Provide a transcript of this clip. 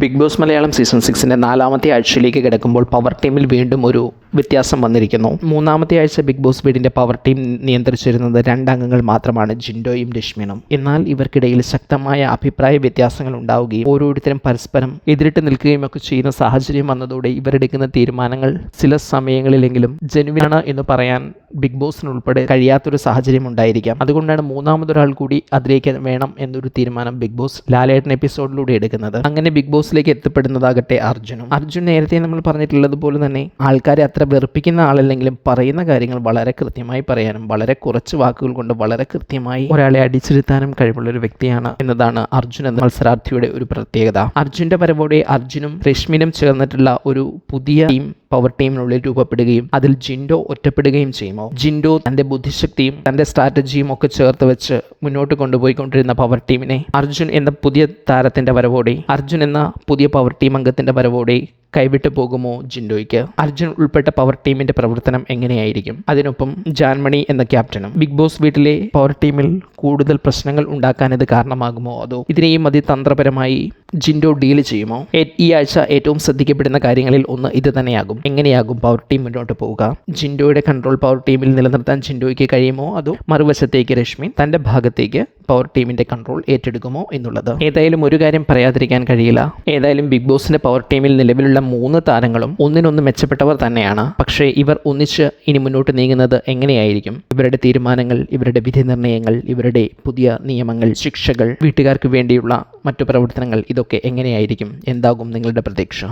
Big boss Malayalam season 6 നാലാമത്തെ ആഴ്ചയിലേക്ക് കിടക്കുമ്പോൾ power ടീമിൽ വീണ്ടും ഒരു വ്യത്യാസം വന്നിരിക്കുന്നു. മൂന്നാമത്തെ ആഴ്ച ബിഗ് ബോസ് വീടിൻ്റെ പവർ ടീം നിയന്ത്രിച്ചിരുന്നത് 2 അംഗങ്ങൾ മാത്രമാണ്, ജിൻഡോയും രശ്മിനും. എന്നാൽ ഇവർക്കിടയിൽ ശക്തമായ അഭിപ്രായ വ്യത്യാസങ്ങൾ ഉണ്ടാവുകയും ഓരോരുത്തരും പരസ്പരം എതിരിട്ട് നിൽക്കുകയും ഒക്കെ ചെയ്യുന്ന സാഹചര്യം വന്നതോടെ ഇവരെടുക്കുന്ന തീരുമാനങ്ങൾ ചില സമയങ്ങളിലെങ്കിലും ജെനുവിനാണ് എന്ന് പറയാൻ ബിഗ് ബോസിനുൾപ്പെടെ കഴിയാത്തൊരു സാഹചര്യം ഉണ്ടായിരിക്കാം. അതുകൊണ്ടാണ് മൂന്നാമതൊരാൾ കൂടി അതിലേക്ക് വേണം എന്നൊരു തീരുമാനം ബിഗ് ബോസ് ലാലേട്ടൻ എപ്പിസോഡിലൂടെ എടുക്കുന്നത്. അങ്ങനെ ബിഗ് ബോസിലേക്ക് എത്തപ്പെടുന്നതാകട്ടെ അർജുൻ നേരത്തെ നമ്മൾ പറഞ്ഞിട്ടുള്ളതുപോലെ തന്നെ ആൾക്കാരെ അത്ര വെറുപ്പിക്കുന്ന ആളല്ലെങ്കിലും പറയുന്ന കാര്യങ്ങൾ വളരെ കൃത്യമായി പറയാനും വളരെ കുറച്ച് വാക്കുകൾ കൊണ്ട് വളരെ കൃത്യമായി ഒരാളെ അടിച്ചിരുത്താനും കഴിവുള്ള ഒരു വ്യക്തിയാണ് എന്നതാണ് അർജുൻ എന്ന മത്സരാർത്ഥിയുടെ ഒരു പ്രത്യേകത. അർജുന്റെ വരവോടെ അർജുനും രശ്മിനും ചേർന്നിട്ടുള്ള ഒരു പുതിയ ടീം പവർ ടീമിനുള്ളിൽ രൂപപ്പെടുകയും അതിൽ ജിൻഡോ ഒറ്റപ്പെടുകയും ചെയ്യുമോ? ജിൻഡോ തന്റെ ബുദ്ധിശക്തിയും തന്റെ സ്ട്രാറ്റജിയും ഒക്കെ ചേർത്ത് വെച്ച് മുന്നോട്ട് കൊണ്ടുപോയിക്കൊണ്ടിരുന്ന പവർ ടീമിനെ അർജുൻ എന്ന പുതിയ താരത്തിന്റെ വരവോടെ, അർജുൻ എന്ന പുതിയ പവർ ടീം അംഗത്തിന്റെ വരവോടെ കൈവിട്ടു പോകുമോ ജിൻഡോയ്ക്ക്? അർജുൻ ഉൾപ്പെട്ട പവർ ടീമിന്റെ പ്രവർത്തനം എങ്ങനെയായിരിക്കും? അതിനൊപ്പം ജാൻമണി എന്ന ക്യാപ്റ്റനും ബിഗ് ബോസ് വീട്ടിലെ പവർ ടീമിൽ കൂടുതൽ പ്രശ്നങ്ങൾ ഉണ്ടാക്കാൻ ഇത് കാരണമാകുമോ? അതോ ഇതിനെയും അതിതന്ത്രപരമായി ജിൻഡോ ഡീൽ ചെയ്യുമോ? ഈ ആഴ്ച ഏറ്റവും ശ്രദ്ധിക്കപ്പെടുന്ന കാര്യങ്ങളിൽ ഒന്ന് ഇത് തന്നെയാകും. എങ്ങനെയാകും പവർ ടീം മുന്നോട്ട് പോവുക? ജിൻഡോയുടെ കൺട്രോൾ പവർ ടീമിൽ നിലനിർത്താൻ ജിൻഡോയ്ക്ക് കഴിയുമോ? അതോ മറുവശത്തേക്ക് രശ്മി തന്റെ ഭാഗത്തേക്ക് പവർ ടീമിന്റെ കൺട്രോൾ ഏറ്റെടുക്കുമോ എന്നുള്ളത്? ഏതായാലും ഒരു കാര്യം പറയാതിരിക്കാൻ കഴിയില്ല. ഏതായാലും ബിഗ് ബോസിന്റെ പവർ ടീമിൽ നിലവിലുള്ള 3 താരങ്ങളും ഒന്നിനൊന്ന് മെച്ചപ്പെട്ടവർ തന്നെയാണ്. പക്ഷേ ഇവർ ഒന്നിച്ച് ഇനി മുന്നോട്ട് നീങ്ങുന്നത് എങ്ങനെയായിരിക്കും? ഇവരുടെ തീരുമാനങ്ങൾ, ഇവരുടെ വിധി നിർണ്ണയങ്ങൾ, ഇവരുടെ പുതിയ നിയമങ്ങൾ, ശിക്ഷകൾ, വീട്ടുകാർക്ക് വേണ്ടിയുള്ള മറ്റു പ്രവർത്തനങ്ങൾ, ഇതൊക്കെ എങ്ങനെയായിരിക്കും? എന്താകും നിങ്ങളുടെ പ്രതീക്ഷ?